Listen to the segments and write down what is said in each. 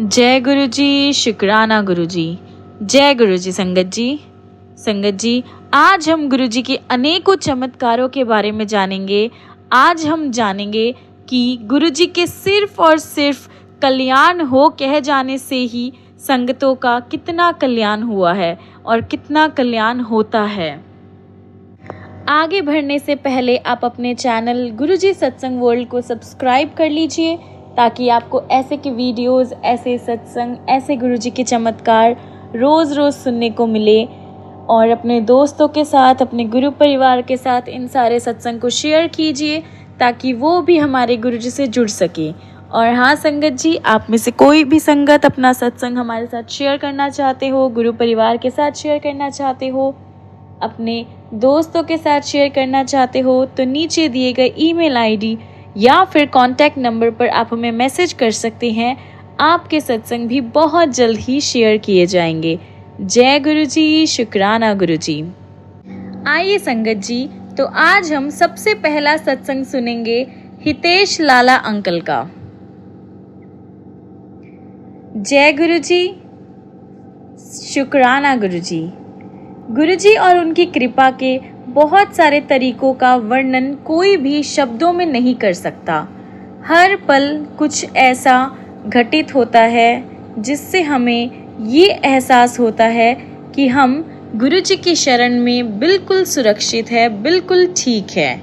जय गुरु जी, शुक्राना गुरु जी। जय गुरु जी। संगत जी, आज हम गुरु जी के अनेकों चमत्कारों के बारे में जानेंगे। आज हम जानेंगे कि गुरु जी के सिर्फ और सिर्फ कल्याण हो कह जाने से ही संगतों का कितना कल्याण हुआ है और कितना कल्याण होता है। आगे बढ़ने से पहले आप अपने चैनल गुरु जी सत्संग वर्ल्ड को सब्सक्राइब कर लीजिए ताकि आपको ऐसे के वीडियोस, ऐसे सत्संग, ऐसे गुरु जी के चमत्कार रोज़ रोज़ सुनने को मिले। और अपने दोस्तों के साथ, अपने गुरु परिवार के साथ इन सारे सत्संग को शेयर कीजिए ताकि वो भी हमारे गुरु जी से जुड़ सके। और हाँ संगत जी, आप में से कोई भी संगत अपना सत्संग हमारे साथ शेयर करना चाहते हो, गुरु परिवार के साथ शेयर करना चाहते हो, अपने दोस्तों के साथ शेयर करना चाहते हो, तो नीचे दिए गए ईमेल आईडी या फिर कॉन्टैक्ट नंबर पर आप हमें मैसेज कर सकते हैं। आपके सत्संग भी बहुत जल्द ही शेयर किए जाएंगे। जय गुरु जी, शुक्राना गुरु जी। आइए संगत जी, तो आज हम सबसे पहला सत्संग सुनेंगे हितेश लाला अंकल का। जय गुरु जी, शुक्राना गुरु जी। गुरु जी और उनकी कृपा के बहुत सारे तरीकों का वर्णन कोई भी शब्दों में नहीं कर सकता। हर पल कुछ ऐसा घटित होता है जिससे हमें ये एहसास होता है कि हम गुरु जी की शरण में बिल्कुल सुरक्षित है, बिल्कुल ठीक है।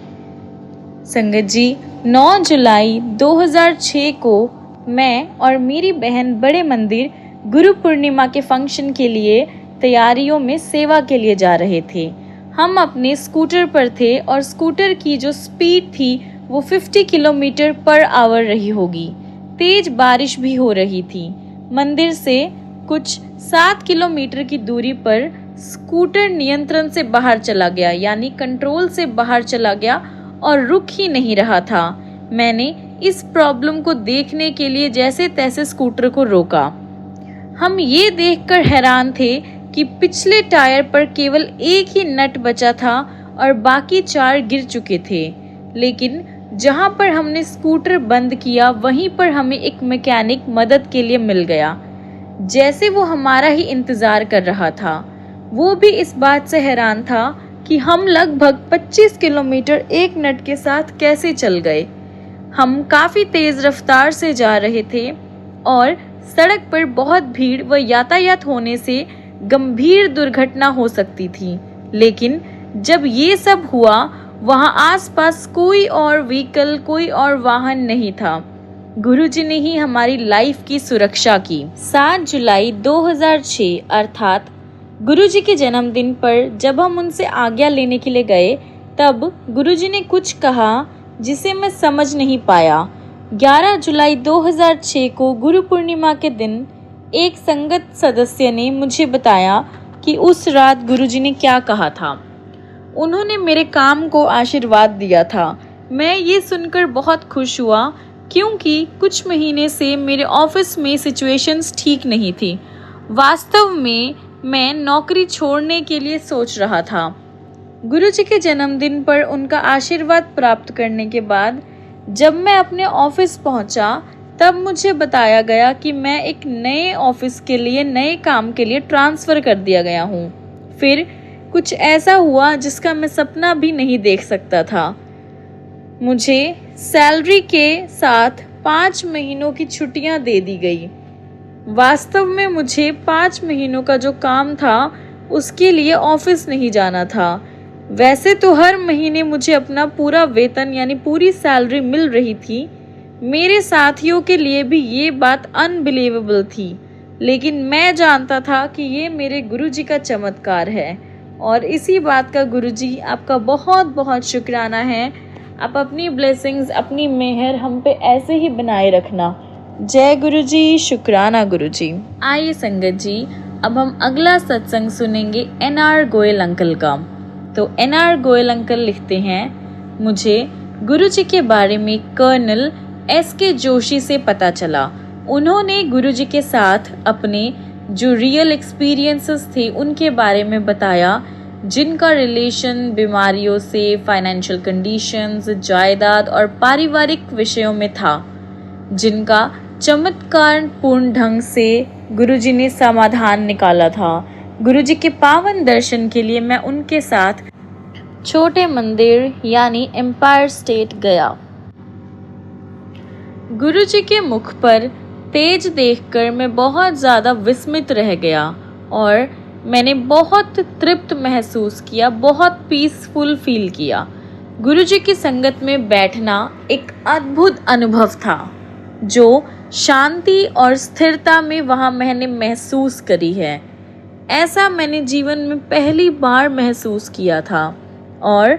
संगत जी, 9 जुलाई 2006 को मैं और मेरी बहन बड़े मंदिर गुरु पूर्णिमा के फंक्शन के लिए तैयारियों में सेवा के लिए जा रहे थे। हम अपने स्कूटर पर थे और स्कूटर की जो स्पीड थी वो 50 किलोमीटर पर आवर रही होगी। तेज बारिश भी हो रही थी। मंदिर से कुछ 7 किलोमीटर की दूरी पर स्कूटर नियंत्रण से बाहर चला गया, यानी कंट्रोल से बाहर चला गया और रुक ही नहीं रहा था। मैंने इस प्रॉब्लम को देखने के लिए जैसे तैसे स्कूटर को रोका। हम ये देखकर हैरान थे कि पिछले टायर पर केवल एक ही नट बचा था और बाकी 4 गिर चुके थे। लेकिन जहां पर हमने स्कूटर बंद किया वहीं पर हमें एक मैकेनिक मदद के लिए मिल गया। जैसे वो हमारा ही इंतज़ार कर रहा था। वो भी इस बात से हैरान था कि हम लगभग 25 किलोमीटर एक नट के साथ कैसे चल गए। हम काफ़ी तेज़ रफ्तार से जा रहे थे और सड़क पर बहुत भीड़ व यातायात होने से गंभीर दुर्घटना हो सकती थी। लेकिन जब ये सब हुआ वहाँ आसपास कोई और व्हीकल, कोई और वाहन नहीं था। गुरुजी ने ही हमारी लाइफ की सुरक्षा की। 7 जुलाई 2006 अर्थात गुरुजी के जन्मदिन पर जब हम उनसे आज्ञा लेने के लिए गए तब गुरुजी ने कुछ कहा जिसे मैं समझ नहीं पाया। 11 जुलाई 2006 को गुरु पूर्णिमा के दिन एक संगत सदस्य ने मुझे बताया कि उस रात गुरुजी ने क्या कहा था। उन्होंने मेरे काम को आशीर्वाद दिया था। मैं ये सुनकर बहुत खुश हुआ क्योंकि कुछ महीने से मेरे ऑफिस में सिचुएशंस ठीक नहीं थी। वास्तव में मैं नौकरी छोड़ने के लिए सोच रहा था। गुरुजी के जन्मदिन पर उनका आशीर्वाद प्राप्त करने के बाद जब मैं अपने ऑफिस पहुंचा तब मुझे बताया गया कि मैं एक नए ऑफिस के लिए, नए काम के लिए ट्रांसफ़र कर दिया गया हूँ। फिर कुछ ऐसा हुआ जिसका मैं सपना भी नहीं देख सकता था। मुझे सैलरी के साथ 5 महीनों की छुट्टियाँ दे दी गई। वास्तव में मुझे 5 महीनों का जो काम था उसके लिए ऑफिस नहीं जाना था। वैसे तो हर महीने मुझे अपना पूरा वेतन यानी पूरी सैलरी मिल रही थी। मेरे साथियों के लिए भी ये बात अनबिलीवेबल थी, लेकिन मैं जानता था कि ये मेरे गुरुजी का चमत्कार है और इसी बात का गुरुजी आपका बहुत बहुत शुक्राना है। आप अपनी ब्लेसिंग्स, अपनी मेहर हम पे ऐसे ही बनाए रखना। जय गुरुजी, शुक्राना गुरुजी। आइए संगत जी, अब हम अगला सत्संग सुनेंगे NR गोयल अंकल का। तो NR गोयल अंकल लिखते हैं, मुझे गुरुजी के बारे में कर्नल SK जोशी से पता चला। उन्होंने गुरुजी के साथ अपने जो रियल एक्सपीरियंसेस थे उनके बारे में बताया, जिनका रिलेशन बीमारियों से, फाइनेंशियल कंडीशंस, जायदाद और पारिवारिक विषयों में था, जिनका चमत्कारपूर्ण ढंग से गुरुजी ने समाधान निकाला था। गुरुजी के पावन दर्शन के लिए मैं उनके साथ छोटे मंदिर यानी एम्पायर स्टेट गया। गुरुजी के मुख पर तेज देखकर मैं बहुत ज़्यादा विस्मित रह गया और मैंने बहुत तृप्त महसूस किया, बहुत पीसफुल फील किया। गुरुजी की संगत में बैठना एक अद्भुत अनुभव था, जो शांति और स्थिरता में वहाँ मैंने महसूस करी है। ऐसा मैंने जीवन में पहली बार महसूस किया था और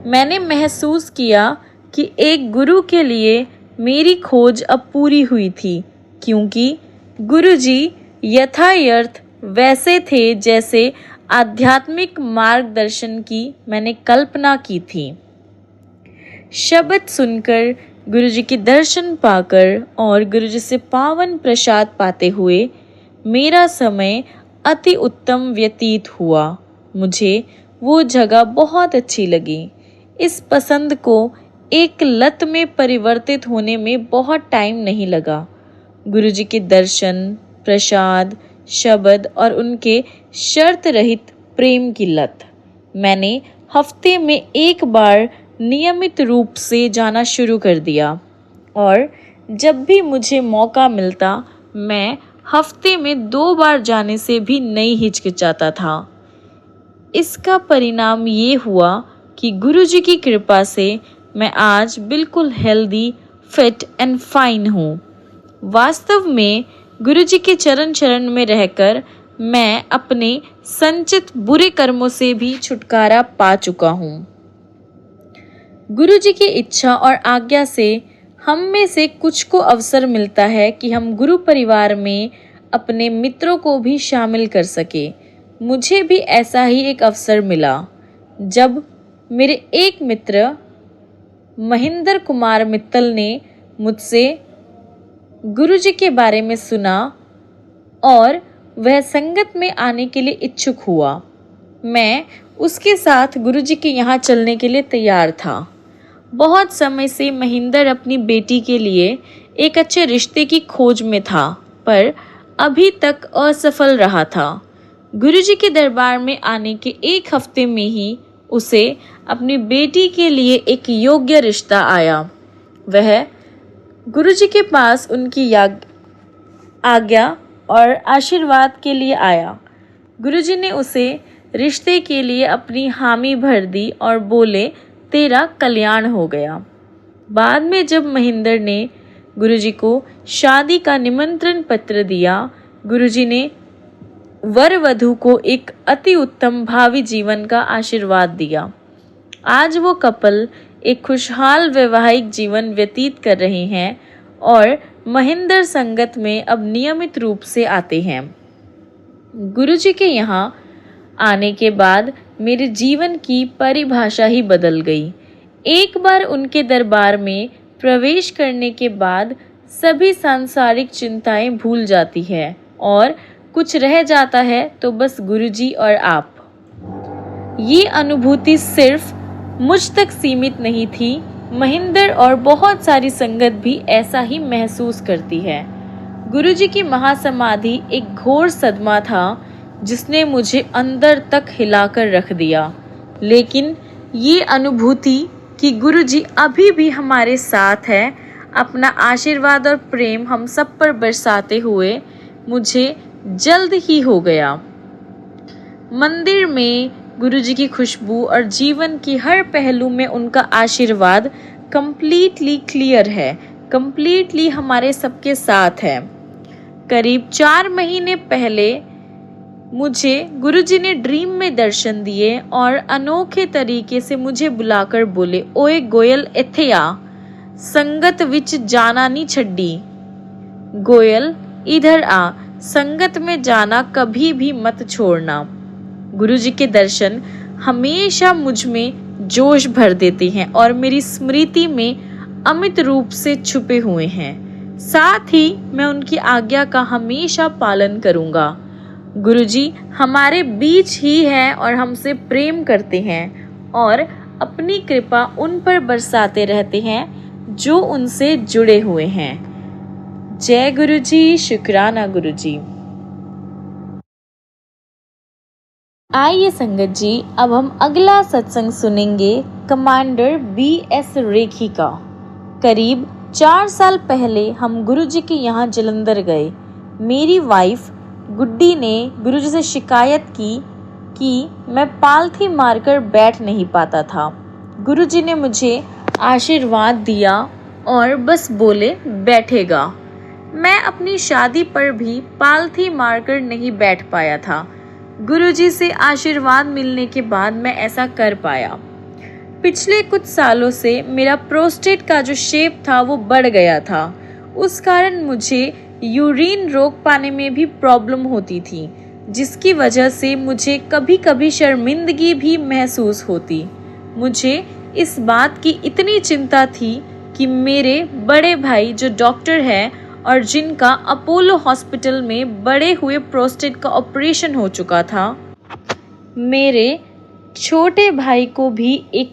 मैंने महसूस किया कि एक गुरु के लिए मेरी खोज अब पूरी हुई थी, क्योंकि गुरुजी यथार्थ वैसे थे जैसे आध्यात्मिक मार्गदर्शन की मैंने कल्पना की थी। शब्द सुनकर, गुरुजी के दर्शन पाकर और गुरुजी से पावन प्रसाद पाते हुए मेरा समय अति उत्तम व्यतीत हुआ। मुझे वो जगह बहुत अच्छी लगी। इस पसंद को एक लत में परिवर्तित होने में बहुत टाइम नहीं लगा। गुरुजी के दर्शन, प्रसाद, शब्द और उनके शर्त रहित प्रेम की लत। मैंने हफ्ते में एक बार नियमित रूप से जाना शुरू कर दिया और जब भी मुझे मौका मिलता मैं हफ्ते में 2 बार जाने से भी नहीं हिचकिचाता था। इसका परिणाम ये हुआ कि गुरुजी की कृपा से मैं आज बिल्कुल हेल्दी, फिट एंड फाइन हूँ। वास्तव में गुरुजी के चरण शरण में रहकर मैं अपने संचित बुरे कर्मों से भी छुटकारा पा चुका हूँ। गुरुजी की इच्छा और आज्ञा से हम में से कुछ को अवसर मिलता है कि हम गुरु परिवार में अपने मित्रों को भी शामिल कर सके। मुझे भी ऐसा ही एक अवसर मिला जब मेरे एक मित्र महेंद्र कुमार मित्तल ने मुझसे गुरुजी के बारे में सुना और वह संगत में आने के लिए इच्छुक हुआ। मैं उसके साथ गुरुजी के यहाँ चलने के लिए तैयार था। बहुत समय से महेंद्र अपनी बेटी के लिए एक अच्छे रिश्ते की खोज में था, पर अभी तक असफल रहा था। गुरुजी के दरबार में आने के 1 हफ्ते में ही उसे अपनी बेटी के लिए एक योग्य रिश्ता आया। वह गुरुजी के पास उनकी आज्ञा और आशीर्वाद के लिए आया। गुरुजी ने उसे रिश्ते के लिए अपनी हामी भर दी और बोले, तेरा कल्याण हो गया। बाद में जब महेंद्र ने गुरुजी को शादी का निमंत्रण पत्र दिया, गुरुजी ने वर वधू को एक अति उत्तम भावी जीवन का आशीर्वाद दिया। आज वो कपल एक खुशहाल वैवाहिक जीवन व्यतीत कर रहे हैं और महेंद्र संगत में अब नियमित रूप से आते हैं। गुरुजी के यहाँ आने के बाद मेरे जीवन की परिभाषा ही बदल गई। एक बार उनके दरबार में प्रवेश करने के बाद सभी सांसारिक चिंताएं भूल जाती है और कुछ रह जाता है तो बस गुरुजी और आप। ये अनुभूति सिर्फ मुझ तक सीमित नहीं थी, महेंद्र और बहुत सारी संगत भी ऐसा ही महसूस करती है। गुरुजी की महासमाधि एक घोर सदमा था जिसने मुझे अंदर तक हिलाकर रख दिया, लेकिन ये अनुभूति कि गुरुजी अभी भी हमारे साथ है, अपना आशीर्वाद और प्रेम हम सब पर बरसाते हुए, मुझे जल्द ही हो गया। मंदिर में गुरुजी की खुशबू और जीवन की हर पहलू में उनका आशीर्वाद कंप्लीटली क्लियर है, कंप्लीटली हमारे सबके साथ है। करीब 4 महीने पहले मुझे गुरुजी ने ड्रीम में दर्शन दिए और अनोखे तरीके से मुझे बुलाकर बोले, ओए गोयल इत्थे आ, संगत विच जाना नहीं छड्डी। गोयल इधर आ, संगत में जाना कभी भी मत छोड़ना। गुरुजी के दर्शन हमेशा मुझ में जोश भर देते हैं और मेरी स्मृति में अमित रूप से छुपे हुए हैं। साथ ही मैं उनकी आज्ञा का हमेशा पालन करूंगा। गुरुजी हमारे बीच ही हैं और हमसे प्रेम करते हैं और अपनी कृपा उन पर बरसाते रहते हैं जो उनसे जुड़े हुए हैं। जय गुरुजी, शुक्राना गुरुजी। आइए संगत जी, अब हम अगला सत्संग सुनेंगे कमांडर BS रेखी का। करीब 4 साल पहले हम गुरुजी के यहाँ जलंधर गए। मेरी वाइफ गुड्डी ने गुरुजी से शिकायत की कि मैं पालथी मारकर बैठ नहीं पाता था। गुरुजी ने मुझे आशीर्वाद दिया और बस बोले बैठेगा। मैं अपनी शादी पर भी पालथी मारकर नहीं बैठ पाया था। गुरुजी से आशीर्वाद मिलने के बाद मैं ऐसा कर पाया। पिछले कुछ सालों से मेरा प्रोस्टेट का जो शेप था वो बढ़ गया था। उस कारण मुझे यूरिन रोक पाने में भी प्रॉब्लम होती थी, जिसकी वजह से मुझे कभी कभी शर्मिंदगी भी महसूस होती। मुझे इस बात की इतनी चिंता थी कि मेरे बड़े भाई जो डॉक्टर है और जिनका अपोलो हॉस्पिटल में बढ़े हुए प्रोस्टेट का ऑपरेशन हो चुका था, मेरे छोटे भाई को भी एक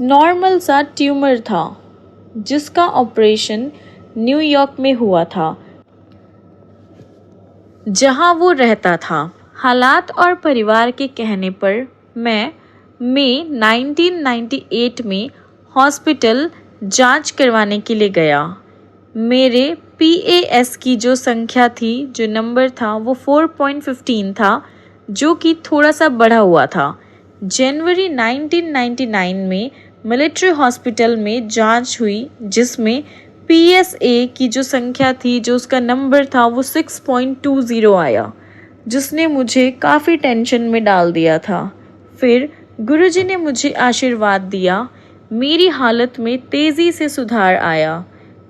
नॉर्मल सा ट्यूमर था जिसका ऑपरेशन न्यूयॉर्क में हुआ था, जहां वो रहता था। हालात और परिवार के कहने पर मैं मई 1998 में हॉस्पिटल जांच करवाने के लिए गया। मेरे PAS की जो संख्या थी, जो नंबर था, वो 4.15 था, जो कि थोड़ा सा बढ़ा हुआ था। जनवरी 1999 में मिलिट्री हॉस्पिटल में जांच हुई, जिसमें PSA की जो संख्या थी, जो उसका नंबर था, वो 6.20 आया, जिसने मुझे काफ़ी टेंशन में डाल दिया था। फिर गुरुजी ने मुझे आशीर्वाद दिया। मेरी हालत में तेज़ी से सुधार आया।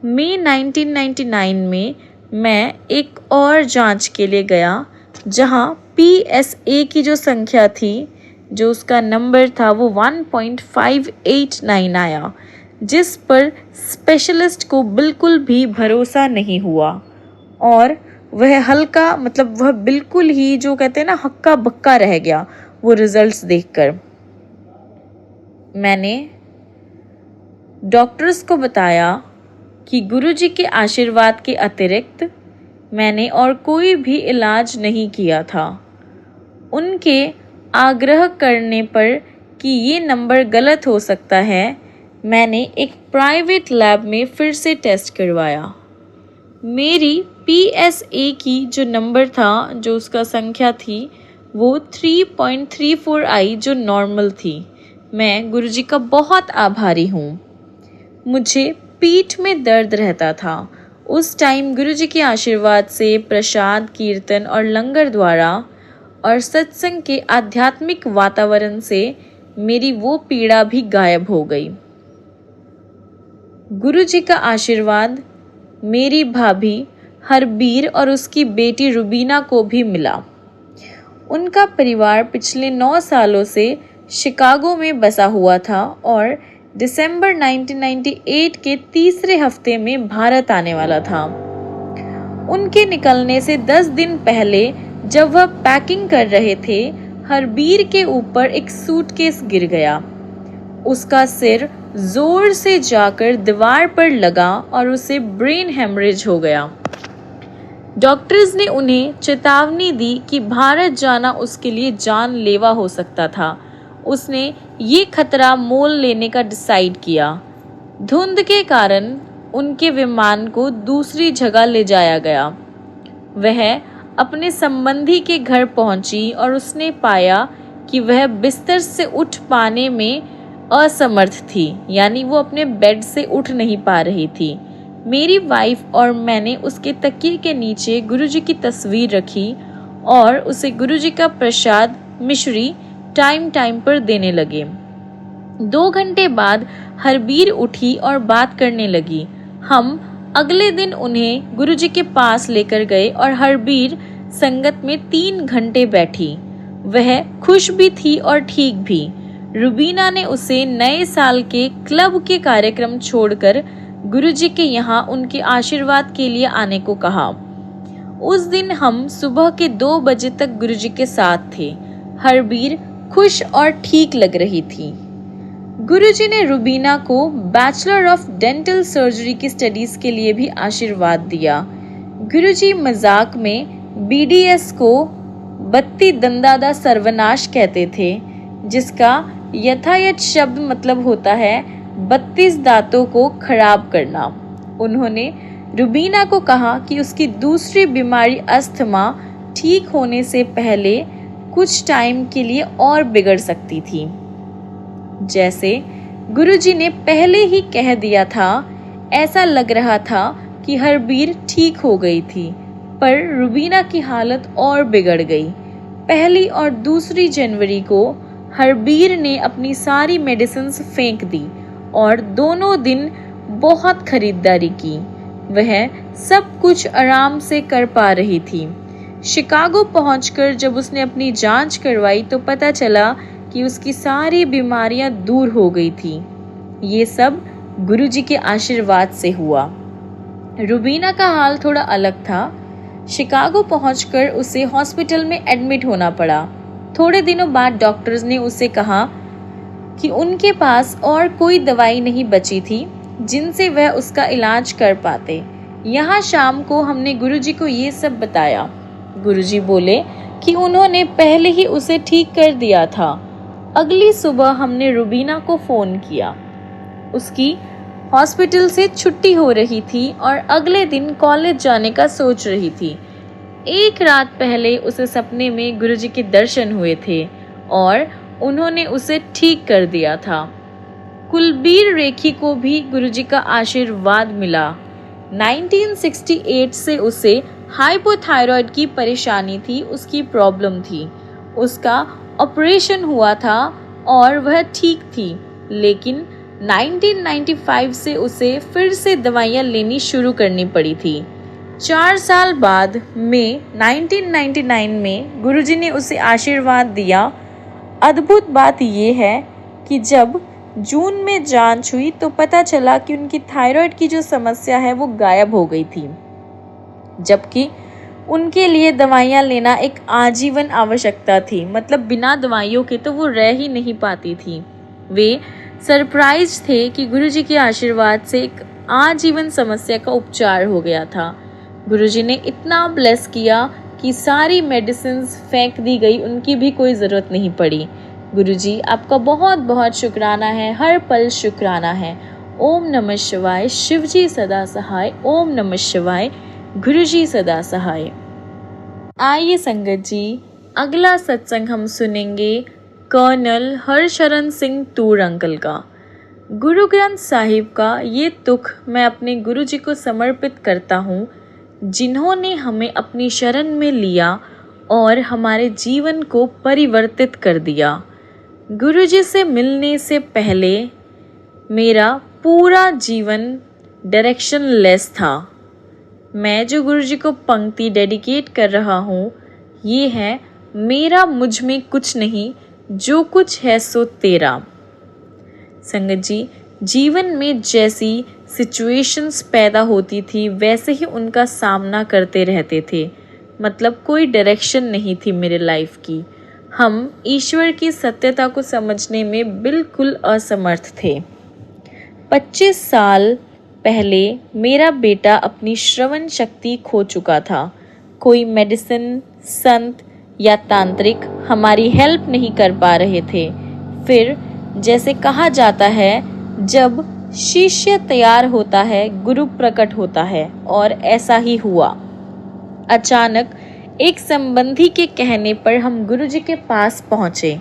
मई 1999 में मैं एक और जांच के लिए गया, जहां PSA की जो संख्या थी, जो उसका नंबर था, वो 1.589 आया, जिस पर स्पेशलिस्ट को बिल्कुल भी भरोसा नहीं हुआ और वह हल्का, मतलब वह बिल्कुल ही, जो कहते हैं ना, हक्का बक्का रह गया वो रिजल्ट्स देखकर। मैंने डॉक्टर्स को बताया कि गुरुजी के आशीर्वाद के अतिरिक्त मैंने और कोई भी इलाज नहीं किया था। उनके आग्रह करने पर कि ये नंबर गलत हो सकता है, मैंने एक प्राइवेट लैब में फिर से टेस्ट करवाया। मेरी PSA की जो नंबर था, जो उसका संख्या थी, वो 3.34 आई, जो नॉर्मल थी। मैं गुरुजी का बहुत आभारी हूँ। मुझे पीठ में दर्द रहता था। उस टाइम गुरुजी के आशीर्वाद से, प्रसाद, कीर्तन और लंगर द्वारा और सत्संग के आध्यात्मिक वातावरण से मेरी वो पीड़ा भी गायब हो गई। गुरुजी का आशीर्वाद मेरी भाभी हरबीर और उसकी बेटी रुबीना को भी मिला। उनका परिवार पिछले 9 सालों से शिकागो में बसा हुआ था और दिसंबर 1998 के तीसरे हफ्ते में भारत आने वाला था। उनके निकलने से 10 दिन पहले जब वह पैकिंग कर रहे थे, हरबीर के ऊपर एक सूटकेस गिर गया। उसका सिर जोर से जाकर दीवार पर लगा और उसे ब्रेन हेमरेज हो गया। डॉक्टर्स ने उन्हें चेतावनी दी कि भारत जाना उसके लिए जानलेवा हो सकता था। उसने ये खतरा मोल लेने का डिसाइड किया। धुंध के कारण उनके विमान को दूसरी जगह ले जाया गया। वह अपने संबंधी के घर पहुंची और उसने पाया कि वह बिस्तर से उठ पाने में असमर्थ थी, यानी वो अपने बेड से उठ नहीं पा रही थी। मेरी वाइफ और मैंने उसके तकिए के नीचे गुरुजी की तस्वीर रखी और उसे गुरुजी का प्रसाद मिश्री टाइम टाइम पर देने लगे। 2 घंटे बाद हरबीर उठी और बात करने लगी। हम अगले दिन उन्हें गुरुजी के पास लेकर गए और हरबीर संगत में 3 घंटे बैठी। वह खुश भी थी और ठीक भी। रुबीना ने उसे नए साल के क्लब के कार्यक्रम छोड़कर गुरुजी के यहाँ उनके आशीर्वाद के लिए आने को कहा। उस दिन हम सुबह के 2 बजे तक गुरुजी के साथ थे। हरबीर खुश और ठीक लग रही थी। गुरुजी ने रुबीना को बैचलर ऑफ डेंटल सर्जरी की स्टडीज के लिए भी आशीर्वाद दिया। गुरुजी मजाक में BDS को बत्ती दंदादा सर्वनाश कहते थे, जिसका यथायथ शब्द मतलब होता है 32 दांतों को खराब करना। उन्होंने रुबीना को कहा कि उसकी दूसरी बीमारी अस्थमा ठीक होने से पहले कुछ टाइम के लिए और बिगड़ सकती थी। जैसे गुरुजी ने पहले ही कह दिया था, ऐसा लग रहा था कि हरबीर ठीक हो गई थी, पर रुबीना की हालत और बिगड़ गई। पहली और दूसरी जनवरी को हरबीर ने अपनी सारी मेडिसिन्स फेंक दी और दोनों दिन बहुत खरीदारी की। वह सब कुछ आराम से कर पा रही थी। शिकागो पहुंचकर जब उसने अपनी जांच करवाई तो पता चला कि उसकी सारी बीमारियां दूर हो गई थी। ये सब गुरुजी के आशीर्वाद से हुआ। रुबीना का हाल थोड़ा अलग था। शिकागो पहुंचकर उसे हॉस्पिटल में एडमिट होना पड़ा। थोड़े दिनों बाद डॉक्टर्स ने उसे कहा कि उनके पास और कोई दवाई नहीं बची थी जिनसे वह उसका इलाज कर पाते। यहाँ शाम को हमने गुरुजी को ये सब बताया। गुरुजी बोले कि उन्होंने पहले ही उसे ठीक कर दिया था। अगली सुबह हमने रुबीना को फ़ोन किया। उसकी हॉस्पिटल से छुट्टी हो रही थी और अगले दिन कॉलेज जाने का सोच रही थी। एक रात पहले उसे सपने में गुरुजी के दर्शन हुए थे और उन्होंने उसे ठीक कर दिया था। कुलबीर रेखी को भी गुरुजी का आशीर्वाद मिला। 1968 से उसे हाइपोथायरॉयड की परेशानी थी, उसकी प्रॉब्लम थी। उसका ऑपरेशन हुआ था और वह ठीक थी, लेकिन 1995 से उसे फिर से दवाइयाँ लेनी शुरू करनी पड़ी थी। 4 साल बाद मई 1999 में गुरुजी ने उसे आशीर्वाद दिया। अद्भुत बात यह है कि जब जून में जांच हुई तो पता चला कि उनकी थायराइड की जो समस्या है वो गायब हो गई थी, जबकि उनके लिए दवाइयाँ लेना एक आजीवन आवश्यकता थी। मतलब बिना दवाइयों के तो वो रह ही नहीं पाती थी। वे सरप्राइज थे कि गुरुजी के आशीर्वाद से एक आजीवन समस्या का उपचार हो गया था। गुरुजी ने इतना ब्लेस किया कि सारी मेडिसिन्स फेंक दी गई, उनकी भी कोई ज़रूरत नहीं पड़ी। गुरुजी आपका बहुत बहुत शुक्राना है, हर पल शुक्राना है। ओम नमः शिवाय, शिवजी सदा सहाय। ओम नमः शिवाय, गुरुजी सदा सहाय। आइए संगत जी, अगला सत्संग हम सुनेंगे कर्नल हरशरण सिंह तूर अंकल का। गुरु ग्रंथ साहिब का ये तुक मैं अपने गुरुजी को समर्पित करता हूँ, जिन्होंने हमें अपनी शरण में लिया और हमारे जीवन को परिवर्तित कर दिया। गुरुजी से मिलने से पहले मेरा पूरा जीवन डायरेक्शनलेस था। मैं जो गुरुजी को पंक्ति डेडिकेट कर रहा हूँ, ये है मेरा मुझ में कुछ नहीं, जो कुछ है सो तेरा। संगत जी, जीवन में जैसी सिचुएशंस पैदा होती थी वैसे ही उनका सामना करते रहते थे। मतलब कोई डायरेक्शन नहीं थी मेरे लाइफ की। हम ईश्वर की सत्यता को समझने में बिल्कुल असमर्थ थे। 25 साल पहले मेरा बेटा अपनी श्रवण शक्ति खो चुका था। कोई मेडिसिन, संत या तांत्रिक हमारी हेल्प नहीं कर पा रहे थे। फिर जैसे कहा जाता है, जब शिष्य तैयार होता है गुरु प्रकट होता है, और ऐसा ही हुआ। अचानक एक संबंधी के कहने पर हम गुरुजी के पास पहुँचे।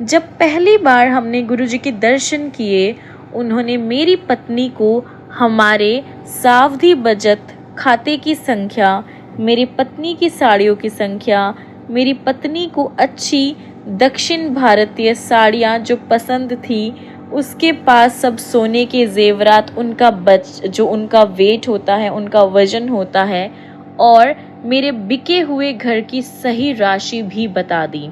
जब पहली बार हमने गुरुजी के दर्शन किए, उन्होंने मेरी पत्नी को हमारे सावधि बचत खाते की संख्या, मेरी पत्नी की साड़ियों की संख्या, मेरी पत्नी को अच्छी दक्षिण भारतीय साड़ियाँ जो पसंद थी, उसके पास सब सोने के जेवरात, उनका जो उनका वेट होता है, उनका वजन होता है, और मेरे बिके हुए घर की सही राशि भी बता दी।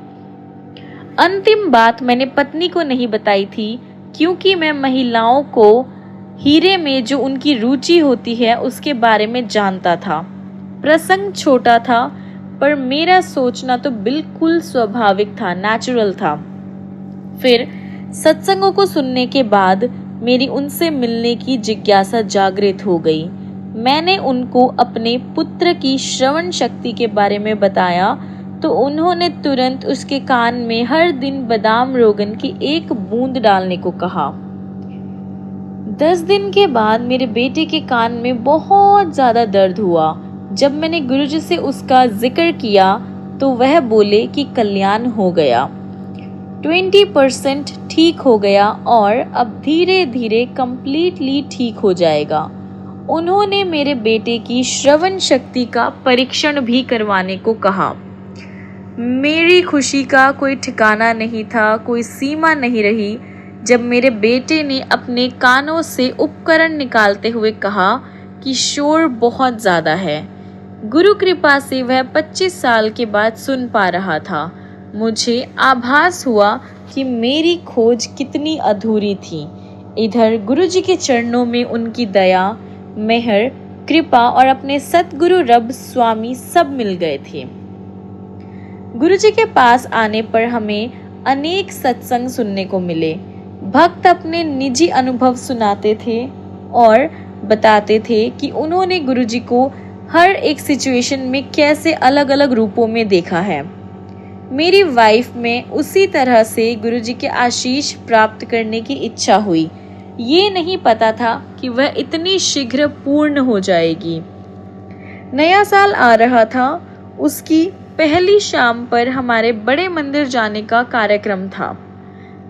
अंतिम बात मैंने पत्नी को नहीं बताई थी, क्योंकि मैं महिलाओं को हीरे में जो उनकी रुचि होती है उसके बारे में जानता था। प्रसंग छोटा था, पर मेरा सोचना तो बिल्कुल स्वाभाविक था, नेचुरल था। फिर सत्संगों को सुनने के बाद मेरी उनसे मिलने की जिज्ञासा जागृत हो गई। मैंने उनको अपने पुत्र की श्रवण शक्ति के बारे में बताया तो उन्होंने तुरंत उसके कान में हर दिन बादाम रोगन की एक बूंद डालने को कहा। 10 दिन के बाद मेरे बेटे के कान में बहुत ज़्यादा दर्द हुआ। जब मैंने गुरुजी से उसका जिक्र किया तो वह बोले कि कल्याण हो गया, 20% ठीक हो गया और अब धीरे धीरे कंप्लीटली ठीक हो जाएगा। उन्होंने मेरे बेटे की श्रवण शक्ति का परीक्षण भी करवाने को कहा। मेरी खुशी का कोई ठिकाना नहीं था, कोई सीमा नहीं रही जब मेरे बेटे ने अपने कानों से उपकरण निकालते हुए कहा कि शोर बहुत ज़्यादा है। गुरु कृपा से वह 25 साल के बाद सुन पा रहा था। मुझे आभास हुआ कि मेरी खोज कितनी अधूरी थी। इधर गुरुजी के चरणों में उनकी दया, मेहर, कृपा और अपने सतगुरु रब स्वामी सब मिल गए थे। गुरुजी के पास आने पर हमें अनेक सत्संग सुनने को मिले। भक्त अपने निजी अनुभव सुनाते थे और बताते थे कि उन्होंने गुरुजी को हर एक सिचुएशन में कैसे अलग अलग रूपों में देखा है। मेरी वाइफ में उसी तरह से गुरुजी के आशीष प्राप्त करने की इच्छा हुई। ये नहीं पता था कि वह इतनी शीघ्र पूर्ण हो जाएगी। नया साल आ रहा था। उसकी पहली शाम पर हमारे बड़े मंदिर जाने का कार्यक्रम था,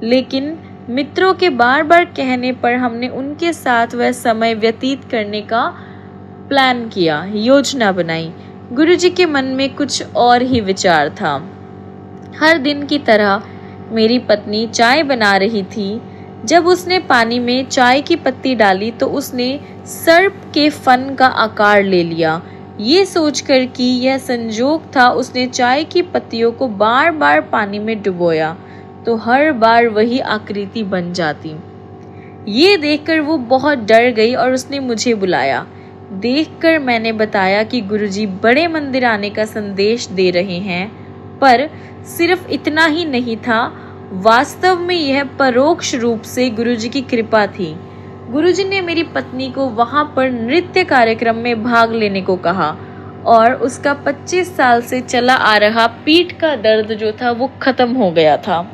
लेकिन मित्रों के बार बार कहने पर हमने उनके साथ वह समय व्यतीत करने का प्लान किया, योजना बनाई। गुरुजी के मन में कुछ और ही विचार था। हर दिन की तरह मेरी पत्नी चाय बना रही थी। जब उसने पानी में चाय की पत्ती डाली तो उसने सर्प के फन का आकार ले लिया। ये सोचकर कि यह संजोग था, उसने चाय की पत्तियों को बार बार पानी में डुबोया तो हर बार वही आकृति बन जाती। ये देखकर वो बहुत डर गई और उसने मुझे बुलाया। देखकर मैंने बताया कि गुरुजी बड़े मंदिर आने का संदेश दे रहे हैं, पर सिर्फ इतना ही नहीं था, वास्तव में यह परोक्ष रूप से गुरुजी की कृपा थी। गुरुजी ने मेरी पत्नी को वहां पर नृत्य कार्यक्रम में भाग लेने को कहा और उसका 25 साल से चला आ रहा पीठ का दर्द जो था वो खत्म हो गया था।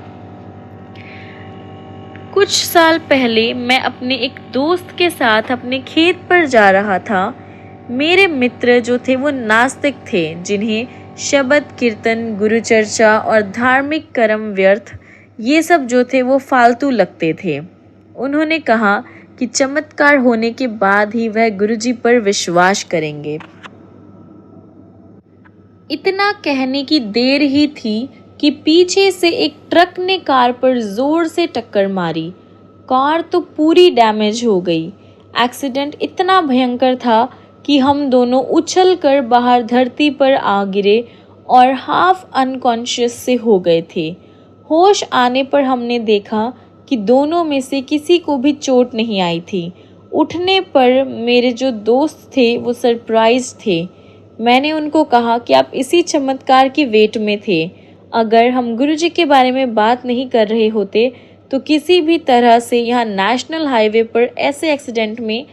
कुछ साल पहले मैं अपने एक दोस्त के साथ अपने खेत पर जा रहा था। मेरे मित्र जो थे वो नास्तिक थे, जिन्हें शब्द कीर्तन, गुरु चर्चा और धार्मिक कर्म व्यर्थ ये सब जो थे वो फालतू लगते थे। उन्होंने कहा कि चमत्कार होने के बाद ही वह गुरुजी पर विश्वास करेंगे। इतना कहने की देर ही थी कि पीछे से एक ट्रक ने कार पर जोर से टक्कर मारी। कार तो पूरी डैमेज हो गई। एक्सीडेंट इतना भयंकर था कि हम दोनों उछलकर बाहर धरती पर आ गिरे और हाफ अनकॉन्शियस से हो गए थे। होश आने पर हमने देखा कि दोनों में से किसी को भी चोट नहीं आई थी। उठने पर मेरे जो दोस्त थे वो सरप्राइज थे। मैंने उनको कहा कि आप इसी चमत्कार की वेट में थे। अगर हम गुरुजी के बारे में बात नहीं कर रहे होते तो किसी भी तरह से यहाँ नेशनल हाईवे पर ऐसे एक्सीडेंट में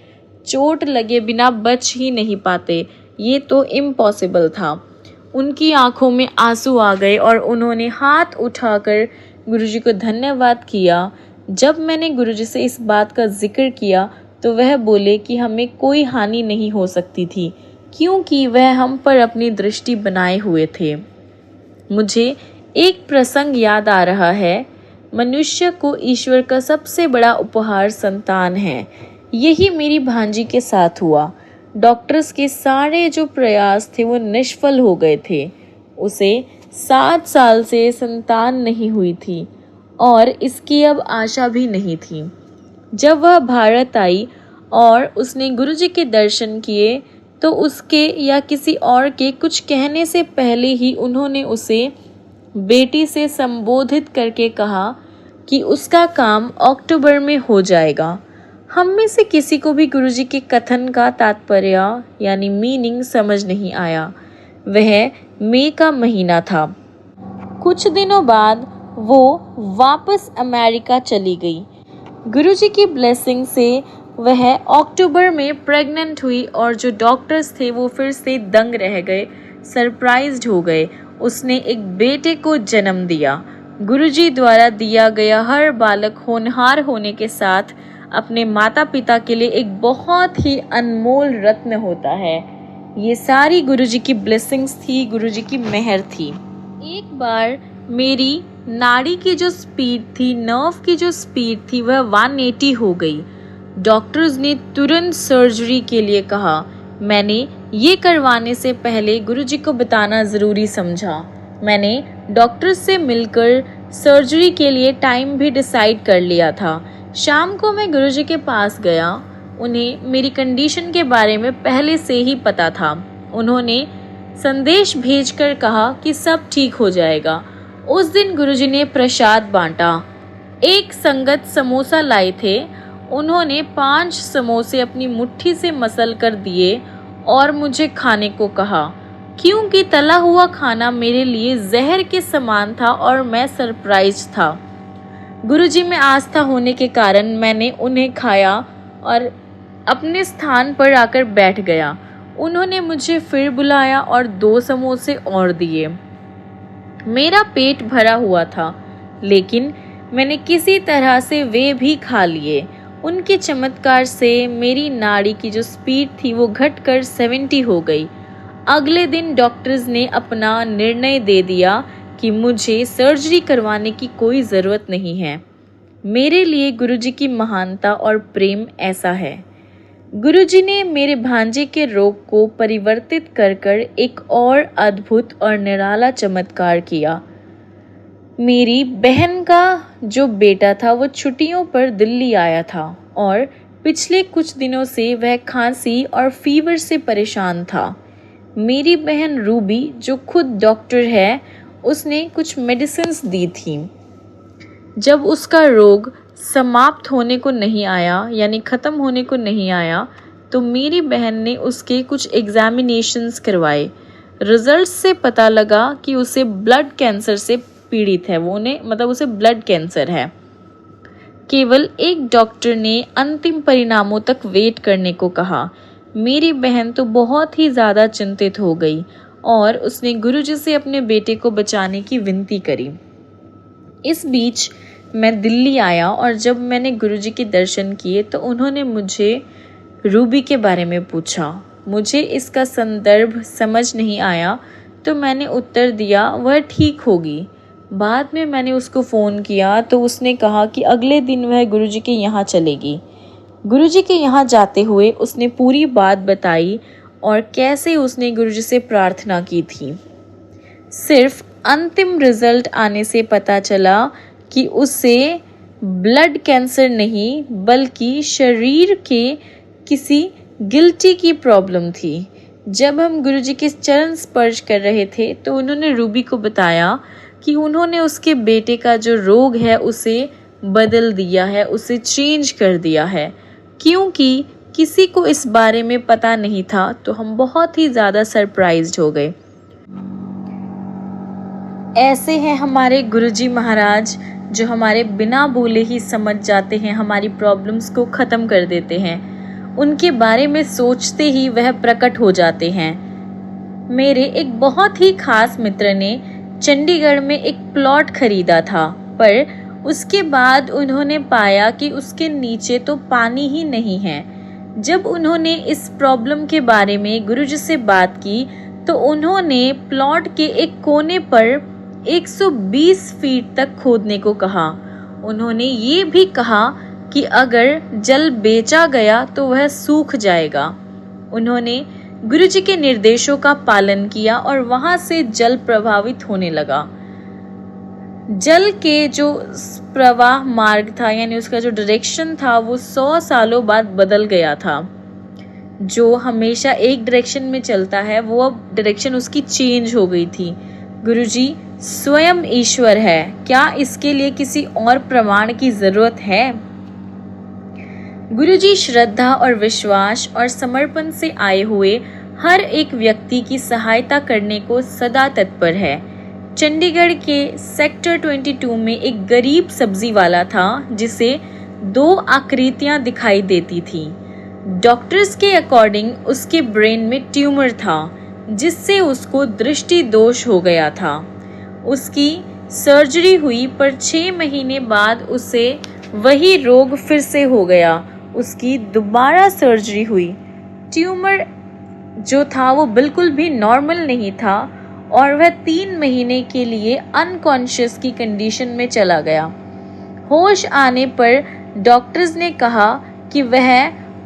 चोट लगे बिना बच ही नहीं पाते। ये तो इम्पॉसिबल था। उनकी आंखों में आंसू आ गए और उन्होंने हाथ उठाकर गुरुजी को धन्यवाद किया। जब मैंने गुरुजी से इस बात का जिक्र किया तो वह बोले कि हमें कोई हानि नहीं हो सकती थी, क्योंकि वह हम पर अपनी दृष्टि बनाए हुए थे। मुझे एक प्रसंग याद आ रहा है। मनुष्य को ईश्वर का सबसे बड़ा उपहार संतान है। यही मेरी भांजी के साथ हुआ। डॉक्टर्स के सारे जो प्रयास थे वो निष्फल हो गए थे। उसे 7 साल से संतान नहीं हुई थी और इसकी अब आशा भी नहीं थी। जब वह भारत आई और उसने गुरुजी के दर्शन किए तो उसके या किसी और के कुछ कहने से पहले ही उन्होंने उसे बेटी से संबोधित करके कहा कि उसका काम अक्टूबर में हो जाएगा। हम में से किसी को भी गुरुजी के कथन का तात्पर्य यानी मीनिंग समझ नहीं आया। वह मई का महीना था। कुछ दिनों बाद वो वापस अमेरिका चली गई। गुरुजी की ब्लेसिंग से वह अक्टूबर में प्रेग्नेंट हुई और जो डॉक्टर्स थे वो फिर से दंग रह गए, सरप्राइज्ड हो गए। उसने एक बेटे को जन्म दिया। गुरुजी द्वारा दिया गया हर बालक होनहार होने के साथ अपने माता पिता के लिए एक बहुत ही अनमोल रत्न होता है। ये सारी गुरुजी की ब्लेसिंग्स थी, गुरुजी की मेहर थी। एक बार मेरी नाड़ी की जो स्पीड थी, नर्व की जो स्पीड थी, वह 180 हो गई। डॉक्टर्स ने तुरंत सर्जरी के लिए कहा। मैंने ये करवाने से पहले गुरुजी को बताना ज़रूरी समझा। मैंने डॉक्टर से मिलकर सर्जरी के लिए टाइम भी डिसाइड कर लिया था। शाम को मैं गुरुजी के पास गया। उन्हें मेरी कंडीशन के बारे में पहले से ही पता था। उन्होंने संदेश भेजकर कहा कि सब ठीक हो जाएगा। उस दिन गुरुजी ने प्रसाद बांटा। एक संगत समोसा लाए थे। उन्होंने 5 समोसे अपनी मुट्ठी से मसल कर दिए और मुझे खाने को कहा, क्योंकि तला हुआ खाना मेरे लिए जहर के समान था और मैं सरप्राइज था। गुरुजी में आस्था होने के कारण मैंने उन्हें खाया और अपने स्थान पर आकर बैठ गया। उन्होंने मुझे फिर बुलाया और 2 समोसे और दिए। मेरा पेट भरा हुआ था, लेकिन मैंने किसी तरह से वे भी खा लिए। उनके चमत्कार से मेरी नाड़ी की जो स्पीड थी वो घटकर 70 हो गई। अगले दिन डॉक्टर्स ने अपना निर्णय दे दिया कि मुझे सर्जरी करवाने की कोई ज़रूरत नहीं है। मेरे लिए गुरुजी की महानता और प्रेम ऐसा है। गुरुजी ने मेरे भांजे के रोग को परिवर्तित कर एक और अद्भुत और निराला चमत्कार किया। मेरी बहन का जो बेटा था वो छुट्टियों पर दिल्ली आया था और पिछले कुछ दिनों से वह खांसी और फीवर से परेशान था। मेरी बहन रूबी जो खुद डॉक्टर है, उसने कुछ मेडिसिन्स दी थी। जब उसका रोग समाप्त होने को नहीं आया, यानी ख़त्म होने को नहीं आया, तो मेरी बहन ने उसके कुछ एग्जामिनेशंस करवाए। रिजल्ट्स से पता लगा कि उसे ब्लड कैंसर से पीड़ित है। उसे ब्लड कैंसर है। केवल एक डॉक्टर ने अंतिम परिणामों तक वेट करने को कहा। मेरी बहन तो बहुत ही ज़्यादा चिंतित हो गई और उसने गुरुजी से अपने बेटे को बचाने की विनती करी। इस बीच मैं दिल्ली आया और जब मैंने गुरुजी के दर्शन किए तो उन्होंने मुझे रूबी के बारे में पूछा। मुझे इसका संदर्भ समझ नहीं आया तो मैंने उत्तर दिया, वह ठीक होगी। बाद में मैंने उसको फ़ोन किया तो उसने कहा कि अगले दिन वह गुरुजी के यहाँ चलेगी। गुरुजी के यहाँ जाते हुए उसने पूरी बात बताई और कैसे उसने गुरुजी से प्रार्थना की थी। सिर्फ अंतिम रिजल्ट आने से पता चला कि उसे ब्लड कैंसर नहीं बल्कि शरीर के किसी गिल्टी की प्रॉब्लम थी। जब हम गुरुजी के चरण स्पर्श कर रहे थे तो उन्होंने रूबी को बताया कि उन्होंने उसके बेटे का जो रोग है उसे बदल दिया है, उसे चेंज कर दिया है। क्योंकि किसी को इस बारे में पता नहीं था तो हम बहुत ही ज़्यादा सरप्राइज्ड हो गए। ऐसे हैं हमारे गुरुजी महाराज जो हमारे बिना बोले ही समझ जाते हैं, हमारी प्रॉब्लम्स को ख़त्म कर देते हैं। उनके बारे में सोचते ही वह प्रकट हो जाते हैं। मेरे एक बहुत ही खास मित्र ने चंडीगढ़ में एक प्लॉट खरीदा था, पर उसके बाद उन्होंने पाया कि उसके नीचे तो पानी ही नहीं है। जब उन्होंने इस प्रॉब्लम के बारे में गुरुजी से बात की तो उन्होंने प्लॉट के एक कोने पर 120 फीट तक खोदने को कहा। उन्होंने ये भी कहा कि अगर जल बेचा गया तो वह सूख जाएगा। उन्होंने गुरुजी के निर्देशों का पालन किया और वहां से जल प्रभावित होने लगा। जल के जो प्रवाह मार्ग था, यानी उसका जो डायरेक्शन था, वो 100 सालों बाद बदल गया था। जो हमेशा एक डायरेक्शन में चलता है वो अब डायरेक्शन उसकी चेंज हो गई थी। गुरुजी स्वयं ईश्वर है, क्या इसके लिए किसी और प्रमाण की जरूरत है? गुरुजी श्रद्धा और विश्वास और समर्पण से आए हुए हर एक व्यक्ति की सहायता करने को सदा तत्पर है। चंडीगढ़ के सेक्टर 22 में एक गरीब सब्जी वाला था जिसे 2 आकृतियां दिखाई देती थी। डॉक्टर्स के अकॉर्डिंग उसके ब्रेन में ट्यूमर था जिससे उसको दृष्टि दोष हो गया था। उसकी सर्जरी हुई पर 6 महीने बाद उसे वही रोग फिर से हो गया। उसकी दोबारा सर्जरी हुई। ट्यूमर जो था वो बिल्कुल भी नॉर्मल नहीं था और वह 3 महीने के लिए अनकॉन्शियस की कंडीशन में चला गया। होश आने पर डॉक्टर्स ने कहा कि वह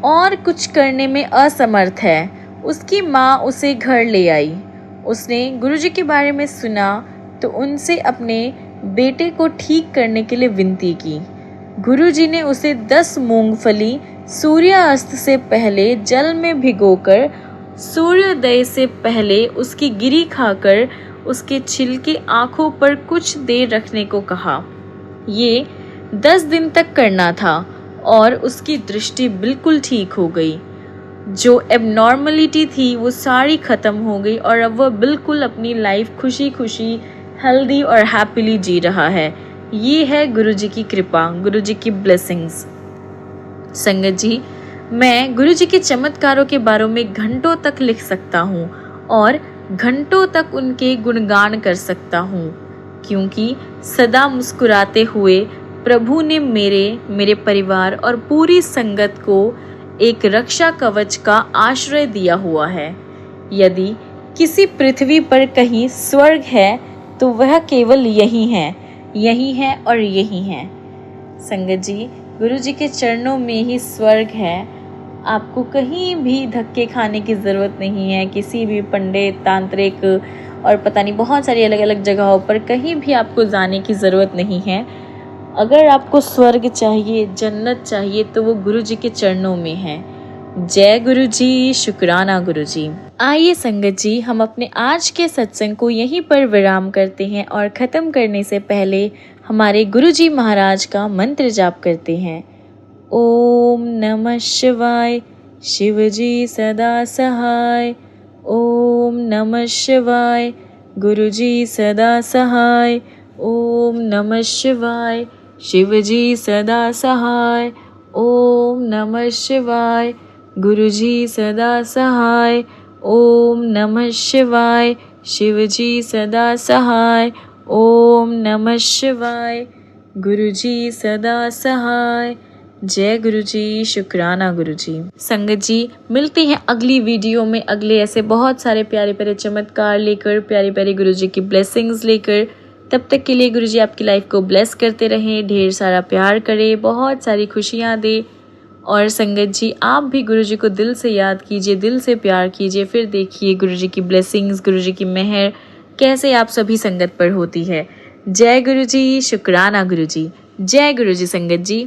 और कुछ करने में असमर्थ है। उसकी माँ उसे घर ले आई। उसने गुरुजी के बारे में सुना तो उनसे अपने बेटे को ठीक करने के लिए विनती की। गुरुजी ने उसे 10 मूंगफली सूर्यास्त से पहले जल में भिगोकर सूर्योदय से पहले उसकी गिरी खाकर उसके छिलके आंखों पर कुछ देर रखने को कहा। ये 10 दिन तक करना था और उसकी दृष्टि बिल्कुल ठीक हो गई। जो एबनॉर्मलिटी थी वो सारी ख़त्म हो गई और अब वह बिल्कुल अपनी लाइफ खुशी खुशी हेल्दी और हैप्पीली जी रहा है। ये है गुरुजी की कृपा, गुरुजी की ब्लेसिंग्स। संगत जी, मैं गुरुजी के चमत्कारों के बारे में घंटों तक लिख सकता हूँ और घंटों तक उनके गुणगान कर सकता हूँ, क्योंकि सदा मुस्कुराते हुए प्रभु ने मेरे परिवार और पूरी संगत को एक रक्षा कवच का आश्रय दिया हुआ है। यदि किसी पृथ्वी पर कहीं स्वर्ग है तो वह केवल यही है और यही है। संगत जी, गुरुजी के चरणों में ही स्वर्ग है। आपको कहीं भी धक्के खाने की ज़रूरत नहीं है। किसी भी पंडित, तांत्रिक और पता नहीं बहुत सारी अलग अलग जगहों पर कहीं भी आपको जाने की ज़रूरत नहीं है। अगर आपको स्वर्ग चाहिए, जन्नत चाहिए तो वो गुरुजी के चरणों में है। जय गुरुजी, शुक्राना गुरुजी। आइए संगत जी, हम अपने आज के सत्संग को यहीं पर विराम करते हैं और ख़त्म करने से पहले हमारे गुरुजी महाराज का मंत्र जाप करते हैं। ओम नमः शिवाय, शिवजी सदा सहाय। ओम नमः शिवाय, गुरुजी सदा सहाय। ओम नमः शिवाय, शिवजी सदा सहाय। ओम नमः शिवाय, गुरुजी सदा सहाय। ओम नमः शिवाय, शिवजी सदा सहाय। ओम नमः शिवाय, गुरुजी सदा सहाय। जय गुरुजी, शुक्राना गुरुजी। संगत जी, मिलते हैं अगली वीडियो में अगले ऐसे बहुत सारे प्यारे प्यारे चमत्कार लेकर, प्यारे प्यारे गुरुजी की ब्लेसिंग्स लेकर। तब तक के लिए गुरुजी आपकी लाइफ को ब्लेस करते रहें, ढेर सारा प्यार करें, बहुत सारी खुशियाँ दे। और संगत जी, आप भी गुरुजी को दिल से याद कीजिए, दिल से प्यार कीजिए, फिर देखिए गुरुजी की ब्लेसिंग्स, गुरुजी की मेहर कैसे आप सभी संगत पर होती है। जय गुरुजी, शुक्राना गुरुजी। जय गुरुजी संगत जी।